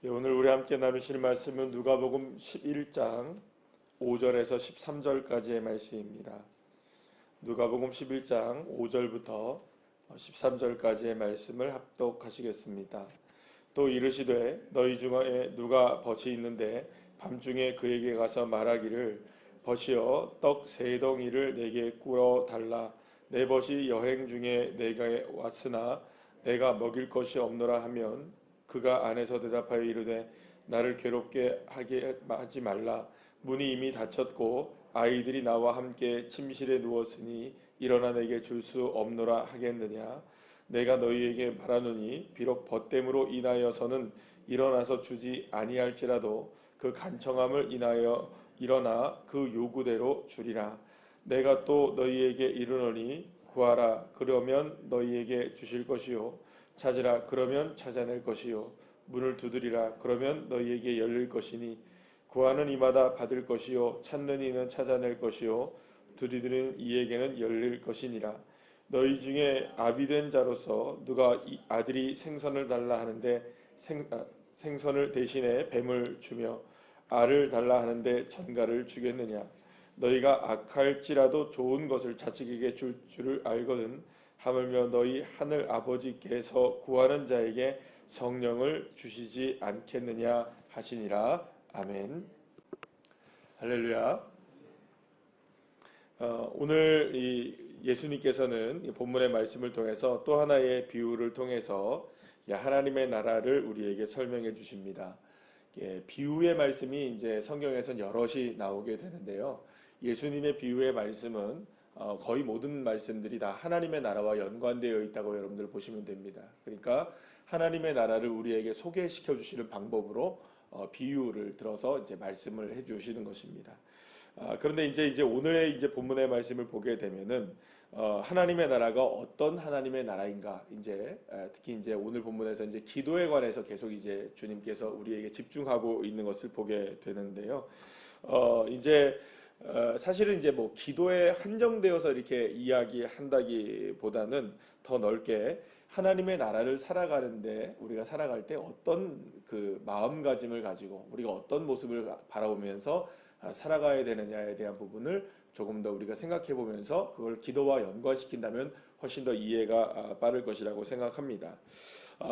오늘 우리 함께 나누실 말씀은 누가복음 11장 5절에서 13절까지의 말씀입니다. 누가복음 11장 5절부터 13절까지의 말씀을 합독하시겠습니다. 또 이르시되 너희 중에 누가 벗이 있는데 밤중에 그에게 가서 말하기를 벗이여 떡 세 덩이를 내게 꾸어 달라. 내 벗이 여행 중에 내게 왔으나 내가 먹일 것이 없노라 하면 그가 안에서 대답하여 이르되 나를 괴롭게 하게 하지 말라. 문이 이미 닫혔고 아이들이 나와 함께 침실에 누웠으니 일어나 내게 줄 수 없노라 하겠느냐. 내가 너희에게 말하노니 비록 벗됨으로 인하여서는 일어나서 주지 아니할지라도 그 간청함을 인하여 일어나 그 요구대로 주리라. 내가 또 너희에게 이르노니 구하라 그러면 너희에게 주실 것이요 찾으라 그러면 찾아낼 것이요 문을 두드리라 그러면 너희에게 열릴 것이니 구하는 이마다 받을 것이요 찾는 이는 찾아낼 것이요 두드리는 이에게는 열릴 것이니라. 너희 중에 아비된 자로서 누가 아들이 생선을 달라 하는데 생선을 대신에 뱀을 주며 알을 달라 하는데 전갈을 주겠느냐. 너희가 악할지라도 좋은 것을 자식에게 줄 줄을 알거든 하물며 너희 하늘 아버지께서 구하는 자에게 성령을 주시지 않겠느냐 하시니라. 아멘. 할렐루야. 오늘 예수님께서는 본문의 말씀을 통해서 또 하나의 비유를 통해서 하나님의 나라를 우리에게 설명해 주십니다. 비유의 말씀이 이제 성경에선 여럿이 나오게 되는데요. 예수님의 비유의 말씀은 거의 모든 말씀들이 다 하나님의 나라와 연관되어 있다고 여러분들 보시면 됩니다. 그러니까 하나님의 나라를 우리에게 소개시켜 주시는 방법으로 비유를 들어서 이제 말씀을 해 주시는 것입니다. 그런데 이제 오늘의 이제 본문의 말씀을 보게 되면은 하나님의 나라가 어떤 하나님의 나라인가, 이제 특히 이제 오늘 본문에서 이제 기도에 관해서 계속 이제 주님께서 우리에게 집중하고 있는 것을 보게 되는데요. 이제 사실은 이제 뭐 기도에 한정되어서 이렇게 이야기한다기보다는 더 넓게 하나님의 나라를 살아가는데 우리가 살아갈 때 어떤 그 마음가짐을 가지고 우리가 어떤 모습을 바라보면서 살아가야 되느냐에 대한 부분을 조금 더 우리가 생각해 보면서 그걸 기도와 연관시킨다면 훨씬 더 이해가 빠를 것이라고 생각합니다.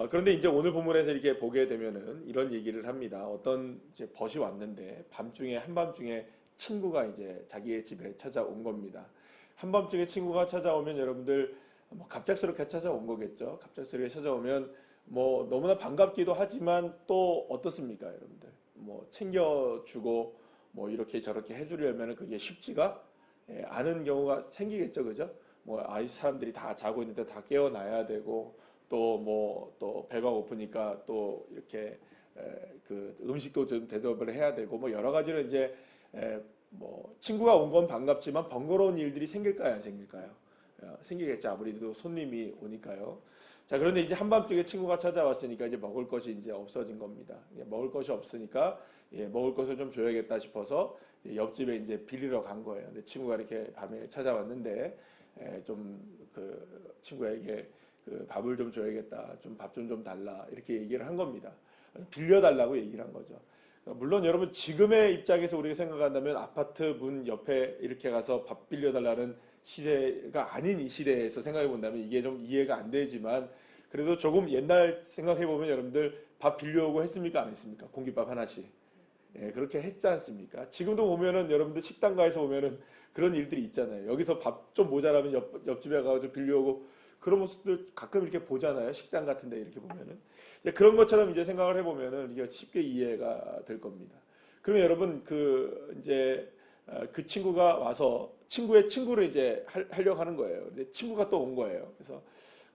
그런데 이제 오늘 본문에서 이렇게 보게 되면은 이런 얘기를 합니다. 어떤 이제 벗이 왔는데 한밤중에 친구가 이제 자기의 집에 찾아온 겁니다. 한밤중에 친구가 찾아오면 여러분들 뭐 갑작스럽게 찾아온 거겠죠. 갑작스럽게 찾아오면 뭐 너무나 반갑기도 하지만 또 어떻습니까, 여러분들? 뭐 챙겨주고 뭐 이렇게 저렇게 해주려면 그게 쉽지가 않은 경우가 생기겠죠, 그죠? 뭐 아이 사람들이 다 자고 있는데 다 깨워놔야 되고 또 배가 고프니까 또 이렇게 그 음식도 좀 대접을 해야 되고 뭐 여러 가지로 이제 뭐 친구가 온 건 반갑지만 번거로운 일들이 생길까요, 안 생길까요? 생기겠죠. 아무래도 손님이 오니까요. 자, 그런데 이제 한밤중에 친구가 찾아왔으니까 이제 먹을 것이 이제 없어진 겁니다. 먹을 것이 없으니까 먹을 것을 좀 줘야겠다 싶어서 옆집에 이제 빌리러 간 거예요. 근데 친구가 이렇게 밤에 찾아왔는데 좀 그 친구에게 그 밥을 좀 줘야겠다, 좀 밥 좀 달라 이렇게 얘기를 한 겁니다. 빌려달라고 얘기를 한 거죠. 물론 여러분 지금의 입장에서 우리가 생각한다면 아파트 문 옆에 이렇게 가서 밥 빌려달라는 시대가 아닌 이 시대에서 생각해 본다면 이게 좀 이해가 안 되지만 그래도 조금 옛날 생각해 보면 여러분들 밥 빌려오고 했습니까, 안 했습니까? 공깃밥 하나씩. 그렇게 했지 않습니까? 지금도 보면은 여러분들 식당 가서 보면은 그런 일들이 있잖아요. 여기서 밥 좀 모자라면 옆집에 가서 좀 빌려오고 그런 모습들 가끔 이렇게 보잖아요. 식당 같은데 이렇게 보면은 그런 것처럼 이제 생각을 해보면은 이게 쉽게 이해가 될 겁니다. 그러면 여러분 이제 그 친구가 와서 친구의 친구를 이제 하려고 하는 거예요. 근데 친구가 또 온 거예요. 그래서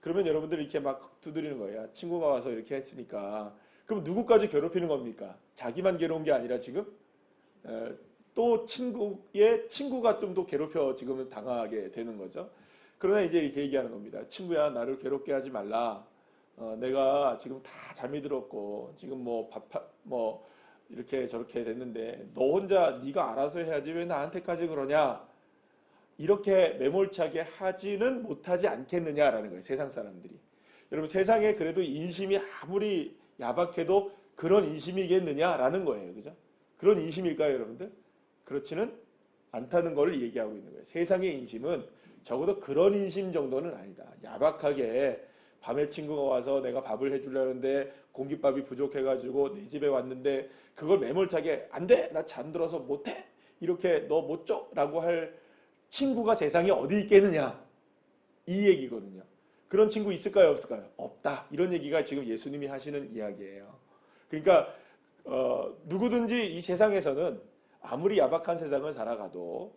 그러면 여러분들이 이렇게 막 두드리는 거예요. 친구가 와서 이렇게 했으니까 그럼 누구까지 괴롭히는 겁니까? 자기만 괴로운 게 아니라 지금 또 친구의 친구가 좀 더 괴롭혀 지금은 당하게 되는 거죠. 그러나 이제 이렇게 얘기하는 겁니다. 친구야, 나를 괴롭게 하지 말라. 내가 지금 다 잠이 들었고 지금 뭐 이렇게 저렇게 됐는데 너 혼자 네가 알아서 해야지 왜 나한테까지 그러냐? 이렇게 매몰차게 하지는 못하지 않겠느냐라는 거예요. 세상 사람들이. 여러분 세상에 그래도 인심이 아무리 야박해도 그런 인심이겠느냐라는 거예요. 그죠? 그런 인심일까요, 여러분들? 그렇지는 않다는 걸 얘기하고 있는 거예요. 세상의 인심은 적어도 그런 인심 정도는 아니다. 야박하게 밤에 친구가 와서 내가 밥을 해주려는데 공깃밥이 부족해가지고 내 집에 왔는데 그걸 매몰차게 안 돼! 나 잠들어서 못해! 이렇게 너 못 줘! 라고 할 친구가 세상에 어디 있겠느냐? 이 얘기거든요. 그런 친구 있을까요? 없을까요? 없다. 이런 얘기가 지금 예수님이 하시는 이야기예요. 그러니까 누구든지 이 세상에서는 아무리 야박한 세상을 살아가도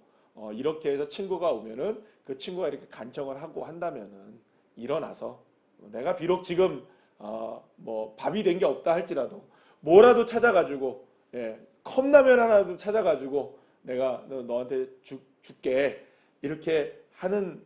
이렇게 해서 친구가 오면은 그 친구가 이렇게 간청을 하고 한다면은 일어나서 내가 비록 지금 뭐 밥이 된 게 없다 할지라도 뭐라도 찾아가지고 컵라면 하나도 찾아가지고 내가 너한테 줄게 이렇게 하는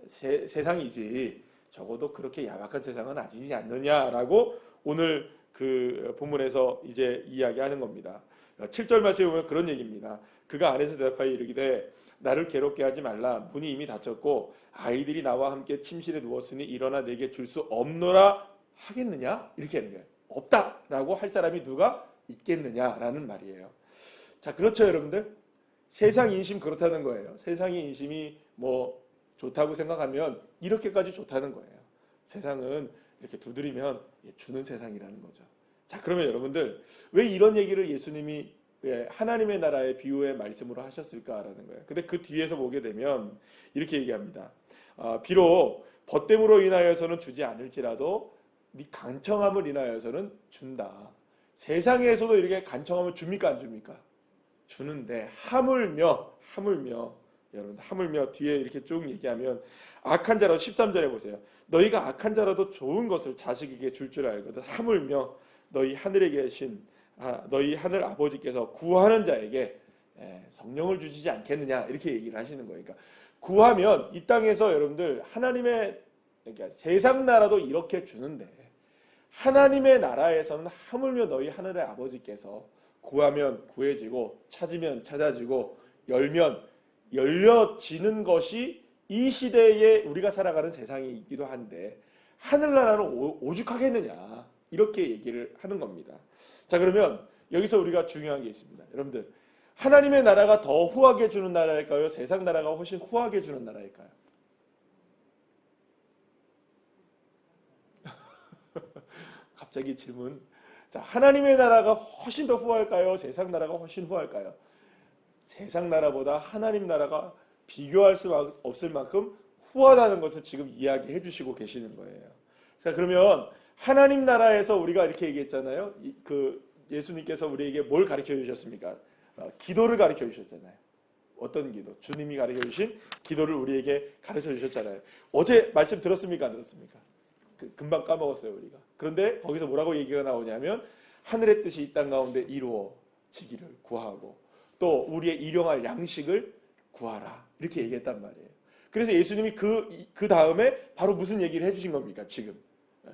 세상이지 적어도 그렇게 야박한 세상은 아니지 않느냐라고 오늘 그 본문에서 이제 이야기하는 겁니다. 7절 말씀에 보면 그런 얘기입니다. 그가 안에서 대답하여 이르기되 나를 괴롭게 하지 말라. 문이 이미 닫혔고 아이들이 나와 함께 침실에 누웠으니 일어나 내게 줄 수 없노라 하겠느냐? 이렇게 하는 거예요. 없다라고 할 사람이 누가 있겠느냐라는 말이에요. 자, 그렇죠, 여러분들? 세상 인심 그렇다는 거예요. 세상의 인심이 뭐 좋다고 생각하면 이렇게까지 좋다는 거예요. 세상은 이렇게 두드리면 주는 세상이라는 거죠. 자, 그러면 여러분들 왜 이런 얘기를 예수님이 하나님의 나라의 비유의 말씀으로 하셨을까라는 거예요. 근데 그 뒤에서 보게 되면 이렇게 얘기합니다. 비록 벗됨으로 인하여서는 주지 않을지라도 네 간청함을 인하여서는 준다. 세상에서도 이렇게 간청함을 줍니까 안 줍니까? 주는데 하물며 여러분 하물며 뒤에 이렇게 쭉 얘기하면 악한 자라도 13절에 보세요. 너희가 악한 자라도 좋은 것을 자식에게 줄 줄 알거든. 하물며 너희 하늘에 계신 너희 하늘 아버지께서 구하는 자에게 성령을 주시지 않겠느냐 이렇게 얘기를 하시는 거예요. 그러니까 구하면 이 땅에서 여러분들 하나님의 그러니까 세상 나라도 이렇게 주는데 하나님의 나라에서는 하물며 너희 하늘의 아버지께서 구하면 구해지고 찾으면 찾아지고 열면 열려지는 것이 이 시대에 우리가 살아가는 세상이기도 한데 하늘나라는 오죽하겠느냐 이렇게 얘기를 하는 겁니다. 자, 그러면 여기서 우리가 중요한 게 있습니다. 여러분들 하나님의 나라가 더 후하게 주는 나라일까요? 세상 나라가 훨씬 후하게 주는 나라일까요? 갑자기 질문. 자, 하나님의 나라가 훨씬 더 후할까요? 세상 나라가 훨씬 후할까요? 세상 나라보다 하나님 나라가 비교할 수 없을 만큼 후하다는 것을 지금 이야기해 주시고 계시는 거예요. 자, 그러면 하나님 나라에서 우리가 이렇게 얘기했잖아요. 예수님께서 우리에게 뭘 가르쳐 주셨습니까? 기도를 가르쳐 주셨잖아요. 어떤 기도? 주님이 가르쳐 주신 기도를 우리에게 가르쳐 주셨잖아요. 어제 말씀 들었습니까? 안 들었습니까? 금방 까먹었어요, 우리가. 그런데 거기서 뭐라고 얘기가 나오냐면 하늘의 뜻이 이 땅 가운데 이루어지기를 구하고 또 우리의 일용할 양식을 구하라. 이렇게 얘기했단 말이에요. 그래서 예수님이 그 다음에 바로 무슨 얘기를 해주신 겁니까? 지금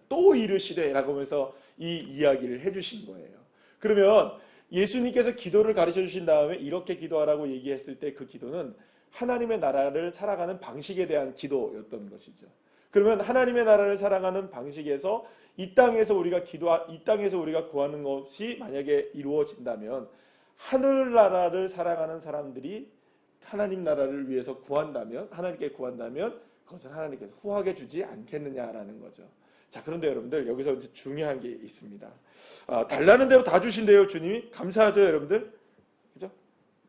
또 이르시되 라고 하면서 이 이야기를 해주신 거예요. 그러면 예수님께서 기도를 가르쳐 주신 다음에 이렇게 기도하라고 얘기했을 때 그 기도는 하나님의 나라를 살아가는 방식에 대한 기도였던 것이죠. 그러면 하나님의 나라를 살아가는 방식에서 이 땅에서 우리가 구하는 것이 만약에 이루어진다면 하늘나라를 살아가는 사람들이 하나님 나라를 위해서 구한다면 하나님께 구한다면 그것은 하나님께서 후하게 주지 않겠느냐라는 거죠. 자, 그런데 여러분들 여기서 이제 중요한 게 있습니다. 달라는 대로 다 주신대요, 주님이. 감사하죠, 여러분들. 그죠?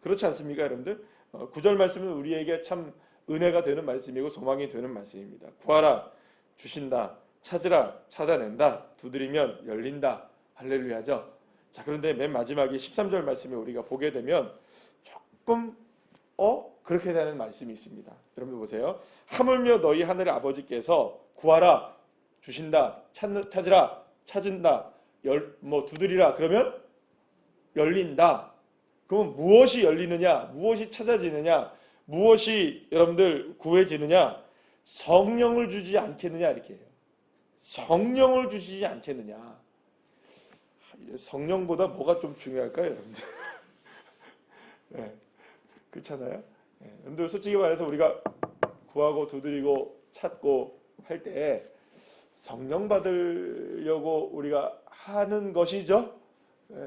그렇지 않습니까, 여러분들? 9절 말씀은 우리에게 참 은혜가 되는 말씀이고 소망이 되는 말씀입니다. 구하라, 주신다. 찾으라, 찾아낸다. 두드리면 열린다. 할렐루야죠. 자, 그런데 맨 마지막에 13절 말씀에 우리가 보게 되면 조금 그렇게 되는 말씀이 있습니다. 여러분들 보세요. 하물며 너희 하늘의 아버지께서 구하라, 주신다. 찾으라, 찾은다. 두드리라. 그러면 열린다. 그러면 무엇이 열리느냐? 무엇이 찾아지느냐? 무엇이 여러분들 구해지느냐? 성령을 주지 않겠느냐? 이렇게 해요. 성령을 주시지 않겠느냐? 성령보다 뭐가 좀 중요할까요, 여러분들? 네, 그렇잖아요. 네, 여러분들 솔직히 말해서 우리가 구하고 두드리고 찾고 할 때 성령 받으려고 우리가 하는 것이죠.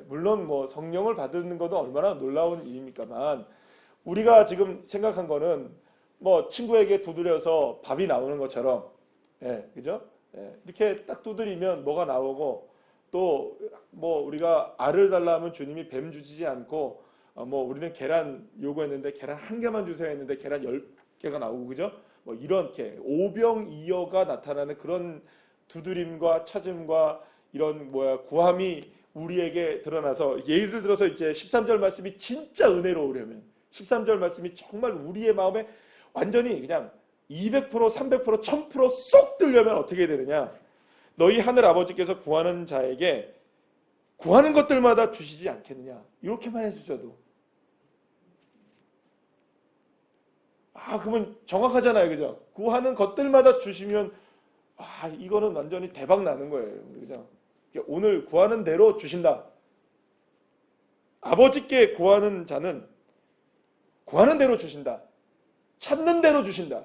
물론 뭐 성령을 받는 것도 얼마나 놀라운 일입니까만 우리가 지금 생각한 거는 뭐 친구에게 두드려서 밥이 나오는 것처럼 그죠? 이렇게 딱 두드리면 뭐가 나오고 또 뭐 우리가 알을 달라 하면 주님이 뱀 주시지 않고 뭐 우리는 계란 요구했는데 계란 한 개만 주세요 했는데 계란 10개가 나오고 그죠? 뭐 이렇게 오병이어가 나타나는 그런 두드림과 찾음과 이런 구함이 우리에게 드러나서 예를 들어서 이제 13절 말씀이 진짜 은혜로우려면 13절 말씀이 정말 우리의 마음에 완전히 그냥 200%, 300%, 1000%쏙 들려면 어떻게 되느냐? 너희 하늘 아버지께서 구하는 자에게 구하는 것들마다 주시지 않겠느냐? 이렇게만 해주셔도 그러면 정확하잖아요, 그죠? 구하는 것들마다 주시면 이거는 완전히 대박 나는 거예요, 그죠? 오늘 구하는 대로 주신다. 아버지께 구하는 자는 구하는 대로 주신다. 찾는 대로 주신다.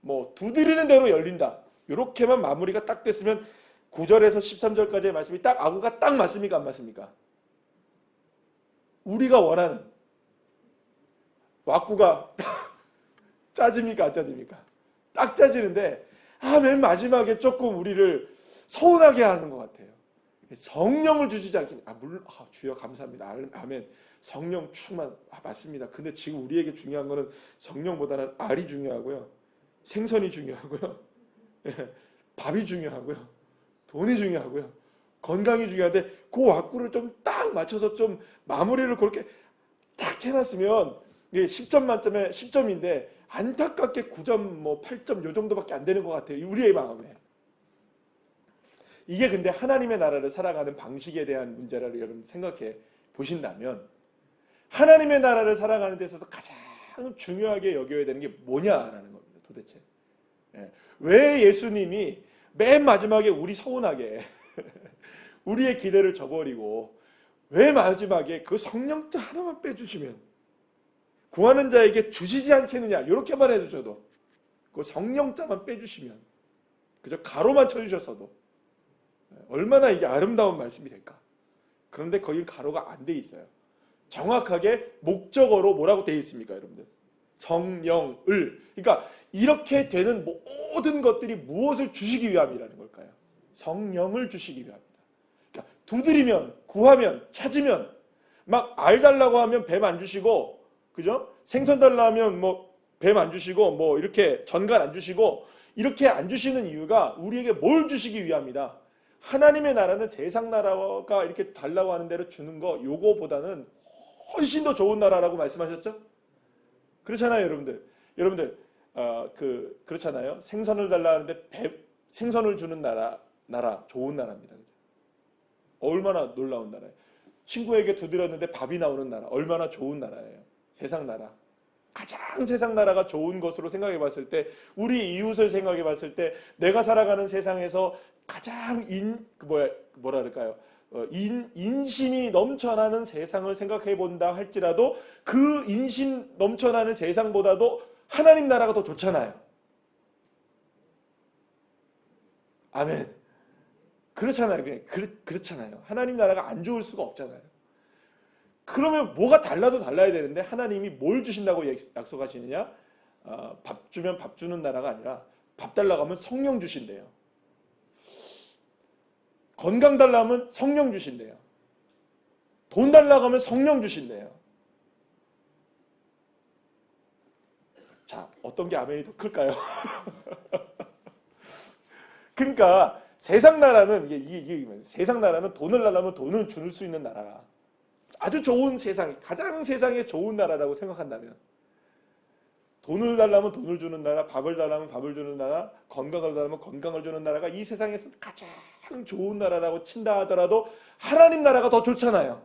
뭐 두드리는 대로 열린다. 이렇게만 마무리가 딱 됐으면 9절에서 13절까지의 말씀이 딱 아구가 딱 맞습니까? 안 맞습니까? 우리가 원하는 왁구가 짜집니까? 안 짜집니까? 딱 짜지는데 맨 마지막에 조금 우리를 서운하게 하는 것 같아요. 성령을 주시지 않겠냐. 물론 주여 감사합니다. 아멘. 성령 충만 맞습니다. 근데 지금 우리에게 중요한 거는 성령보다는 알이 중요하고요. 생선이 중요하고요. 밥이 중요하고요. 돈이 중요하고요. 건강이 중요한데 그 왁구를 좀 딱 맞춰서 좀 마무리를 그렇게 딱 해놨으면 10점 만점에 10점인데 안타깝게 9점 뭐 8점 요 정도밖에 안 되는 것 같아요. 우리의 마음에. 이게 근데 하나님의 나라를 살아가는 방식에 대한 문제라고 여러분 생각해 보신다면 하나님의 나라를 살아가는 데 있어서 가장 중요하게 여겨야 되는 게 뭐냐라는 겁니다. 도대체. 왜 예수님이 맨 마지막에 우리 서운하게 우리의 기대를 저버리고 왜 마지막에 그 성령자 하나만 빼주시면 구하는 자에게 주시지 않겠느냐 이렇게만 해주셔도 그 성령자만 빼주시면 그저 가로만 쳐주셨어도 얼마나 이게 아름다운 말씀이 될까. 그런데 거기 가로가 안 돼 있어요. 정확하게 목적어로 뭐라고 돼 있습니까 여러분들? 성령을. 그러니까 이렇게 되는 모든 것들이 무엇을 주시기 위함이라는 걸까요? 성령을 주시기 위함이다. 그러니까 두드리면 구하면 찾으면 막 알 달라고 하면 뱀 안 주시고 그죠? 생선 달라 하면 뭐 뱀 안 주시고 뭐 이렇게 전갈 안 주시고 이렇게 안 주시는 이유가 우리에게 뭘 주시기 위함이다. 하나님의 나라는 세상 나라가 이렇게 달라고 하는 대로 주는 거 요거보다는 훨씬 더 좋은 나라라고 말씀하셨죠? 그렇잖아요, 여러분들. 여러분들 그렇잖아요. 생선을 달라 하는데 생선을 주는 나라 좋은 나라입니다. 그죠? 얼마나 놀라운 나라예요. 친구에게 두드렸는데 밥이 나오는 나라 얼마나 좋은 나라예요. 세상 나라. 가장 세상 나라가 좋은 것으로 생각해 봤을 때 우리 이웃을 생각해 봤을 때 내가 살아가는 세상에서 가장 뭐라 그럴까요? 인심이 넘쳐나는 세상을 생각해 본다 할지라도 그 인심 넘쳐나는 세상보다도 하나님 나라가 더 좋잖아요. 아멘. 그렇잖아요. 그렇잖아요. 하나님 나라가 안 좋을 수가 없잖아요. 그러면 뭐가 달라도 달라야 되는데 하나님이 뭘 주신다고 약속하시느냐? 밥 주면 밥 주는 나라가 아니라 밥 달라고 하면 성령 주신대요. 건강 달라고 하면 성령 주신대요. 돈 달라고 하면 성령 주신대요. 자, 어떤 게 아멘이 더 클까요? 그러니까 세상 나라는 이게 세상 나라는 돈을 달라면 돈을 줄 수 있는 나라라. 아주 좋은 세상, 가장 세상에 좋은 나라라고 생각한다면 돈을 달라면 돈을 주는 나라, 밥을 달라면 밥을 주는 나라, 건강을 달라면 건강을 주는 나라가 이 세상에서 가장 좋은 나라라고 친다 하더라도 하나님 나라가 더 좋잖아요.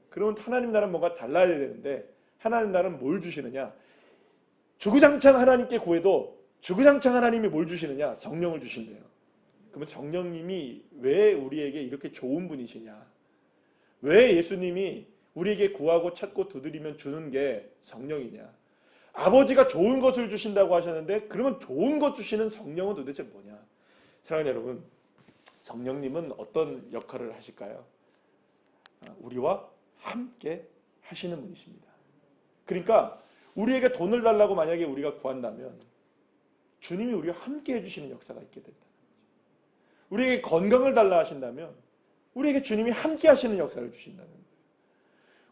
그러면 하나님 나라는 뭔가 달라야 되는데 하나님 나라는 뭘 주시느냐? 주구장창 하나님께 구해도 주구장창 하나님이 뭘 주시느냐? 성령을 주신대요. 그러면 성령님이 왜 우리에게 이렇게 좋은 분이시냐? 왜 예수님이 우리에게 구하고 찾고 두드리면 주는 게 성령이냐? 아버지가 좋은 것을 주신다고 하셨는데 그러면 좋은 것 주시는 성령은 도대체 뭐냐? 사랑하는 여러분, 성령님은 어떤 역할을 하실까요? 우리와 함께 하시는 분이십니다. 그러니까 우리에게 돈을 달라고 만약에 우리가 구한다면 주님이 우리와 함께 해주시는 역사가 있게 된다는 거죠. 우리에게 건강을 달라 하신다면 우리에게 주님이 함께 하시는 역사를 주신다는 거예요.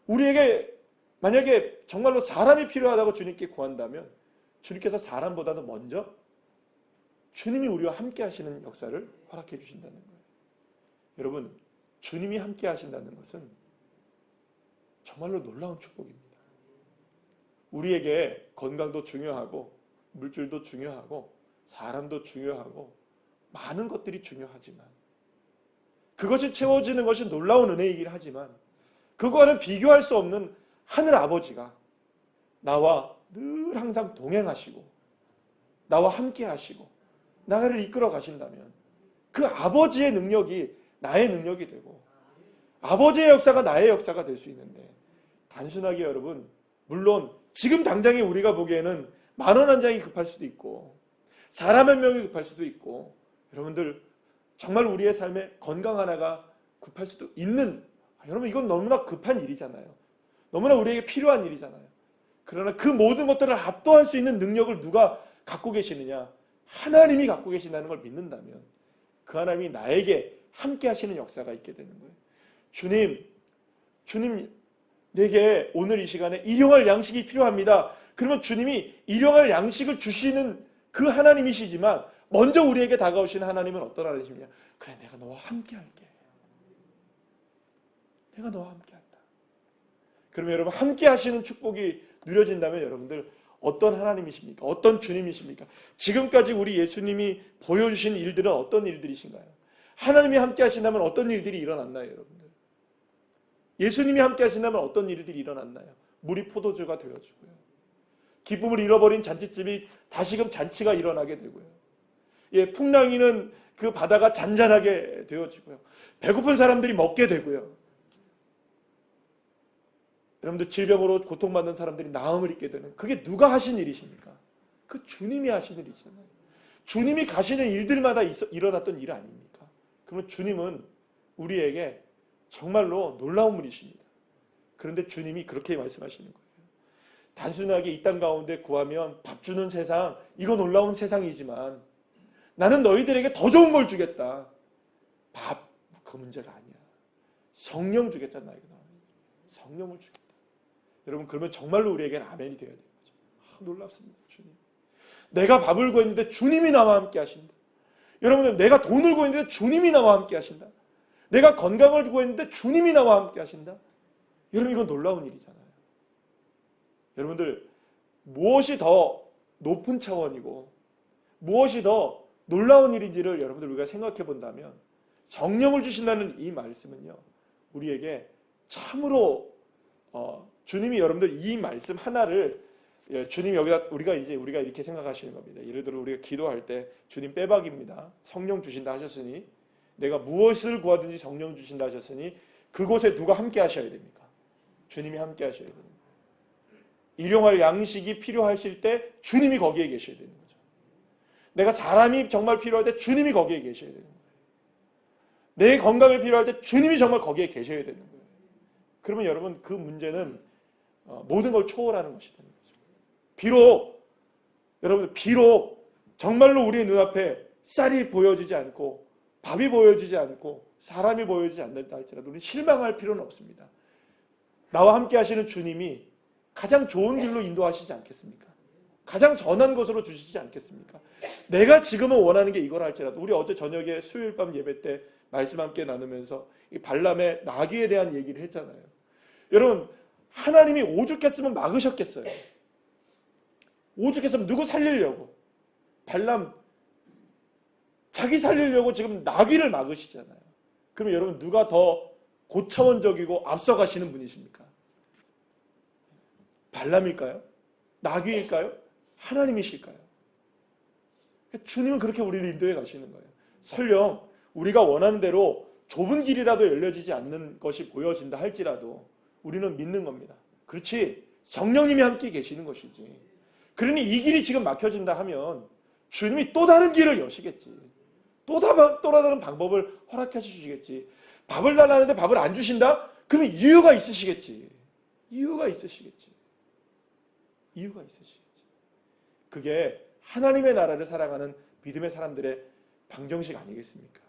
우리에게 만약에 정말로 사람이 필요하다고 주님께 구한다면 주님께서 사람보다도 먼저 주님이 우리와 함께 하시는 역사를 허락해 주신다는 거예요. 여러분, 주님이 함께 하신다는 것은 정말로 놀라운 축복입니다. 우리에게 건강도 중요하고 물질도 중요하고 사람도 중요하고 많은 것들이 중요하지만 그것이 채워지는 것이 놀라운 은혜이긴 하지만 그거와는 비교할 수 없는 하늘 아버지가 나와 늘 항상 동행하시고 나와 함께 하시고 나를 이끌어 가신다면 그 아버지의 능력이 나의 능력이 되고 아버지의 역사가 나의 역사가 될 수 있는데 단순하게 여러분 물론 지금 당장에 우리가 보기에는 10,000원 한 장이 급할 수도 있고 사람 한 명이 급할 수도 있고 여러분들 정말 우리의 삶에 건강 하나가 급할 수도 있는 여러분 이건 너무나 급한 일이잖아요. 너무나 우리에게 필요한 일이잖아요. 그러나 그 모든 것들을 압도할 수 있는 능력을 누가 갖고 계시느냐? 하나님이 갖고 계신다는 걸 믿는다면 그 하나님이 나에게 함께 하시는 역사가 있게 되는 거예요. 주님 내게 오늘 이 시간에 일용할 양식이 필요합니다. 그러면 주님이 일용할 양식을 주시는 그 하나님이시지만 먼저 우리에게 다가오시는 하나님은 어떤 하나님이냐? 그래 내가 너와 함께 할게. 내가 너와 함께 한다. 그러면 여러분 함께 하시는 축복이 누려진다면 여러분들 어떤 하나님이십니까? 어떤 주님이십니까? 지금까지 우리 예수님이 보여주신 일들은 어떤 일들이신가요? 하나님이 함께 하신다면 어떤 일들이 일어났나요, 여러분들? 예수님이 함께 하신다면 어떤 일들이 일어났나요? 물이 포도주가 되어주고요. 기쁨을 잃어버린 잔치집이 다시금 잔치가 일어나게 되고요. 예, 풍랑이는 그 바다가 잔잔하게 되어지고요. 배고픈 사람들이 먹게 되고요. 여러분들 질병으로 고통받는 사람들이 나음을 입게 되는 그게 누가 하신 일이십니까? 그 주님이 하신 일이잖아요. 주님이 가시는 일들마다 일어났던 일 아닙니까? 그러면 주님은 우리에게 정말로 놀라운 분이십니다. 그런데 주님이 그렇게 말씀하시는 거예요. 단순하게 이 땅 가운데 구하면 밥 주는 세상, 이거 놀라운 세상이지만 나는 너희들에게 더 좋은 걸 주겠다. 밥, 그 문제가 아니야. 성령 주겠다, 나에게. 성령을 주겠다. 여러분 그러면 정말로 우리에게는 아멘이 되어야 되는 거죠. 놀랍습니다. 주님. 내가 밥을 구했는데 주님이 나와 함께 하신다. 여러분들 내가 돈을 구했는데 주님이 나와 함께 하신다. 내가 건강을 구했는데 주님이 나와 함께 하신다. 여러분 이건 놀라운 일이잖아요. 여러분들 무엇이 더 높은 차원이고 무엇이 더 놀라운 일인지를 여러분들 우리가 생각해 본다면 성령을 주신다는 이 말씀은요. 우리에게 참으로 주님이 여러분들 이 말씀 하나를 주님 여기다 우리가 이렇게 생각하시는 겁니다. 예를 들어 우리가 기도할 때 주님 빼박입니다. 성령 주신다 하셨으니 내가 무엇을 구하든지 성령 주신다 하셨으니 그곳에 누가 함께 하셔야 됩니까? 주님이 함께 하셔야 됩니다. 일용할 양식이 필요하실 때 주님이 거기에 계셔야 되는 거죠. 내가 사람이 정말 필요할 때 주님이 거기에 계셔야 되는 거예요. 내 건강이 필요할 때 주님이 정말 거기에 계셔야 되는 거예요. 그러면 여러분 그 문제는 모든 걸 초월하는 것이 되는 거죠. 비록 정말로 우리의 눈앞에 쌀이 보여지지 않고 밥이 보여지지 않고 사람이 보여지지 않는다 할지라도 우리는 실망할 필요는 없습니다. 나와 함께 하시는 주님이 가장 좋은 길로 인도하시지 않겠습니까? 가장 선한 것으로 주시지 않겠습니까? 내가 지금은 원하는 게 이거라 할지라도 우리 어제 저녁에 수요일 밤 예배 때 말씀 함께 나누면서 이 발람의 나귀에 대한 얘기를 했잖아요. 여러분 하나님이 오죽했으면 막으셨겠어요. 오죽했으면 누구 살리려고 발람 자기 살리려고 지금 나귀를 막으시잖아요. 그럼 여러분 누가 더 고차원적이고 앞서가시는 분이십니까? 발람일까요? 나귀일까요? 하나님이실까요? 주님은 그렇게 우리를 인도해 가시는 거예요. 설령 우리가 원하는 대로 좁은 길이라도 열려지지 않는 것이 보여진다 할지라도 우리는 믿는 겁니다. 그렇지, 성령님이 함께 계시는 것이지. 그러니 이 길이 지금 막혀진다 하면 주님이 또 다른 길을 여시겠지. 또 다른 방법을 허락해 주시겠지. 밥을 달라는데 밥을 안 주신다? 그러면 이유가 있으시겠지. 이유가 있으시겠지. 이유가 있으시겠지. 그게 하나님의 나라를 살아가는 믿음의 사람들의 방정식 아니겠습니까?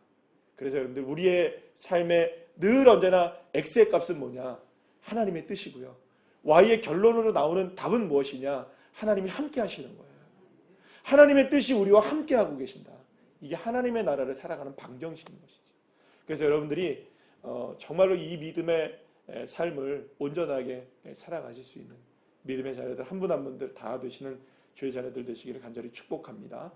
그래서 여러분들 우리의 삶에 늘 언제나 X의 값은 뭐냐? 하나님의 뜻이고요. Y의 결론으로 나오는 답은 무엇이냐? 하나님이 함께 하시는 거예요. 하나님의 뜻이 우리와 함께 하고 계신다. 이게 하나님의 나라를 살아가는 방정식인 것이죠. 그래서 여러분들이 정말로 이 믿음의 삶을 온전하게 살아가실 수 있는 믿음의 자녀들 한 분 한 분들 다 되시는 주의 자녀들 되시기를 간절히 축복합니다.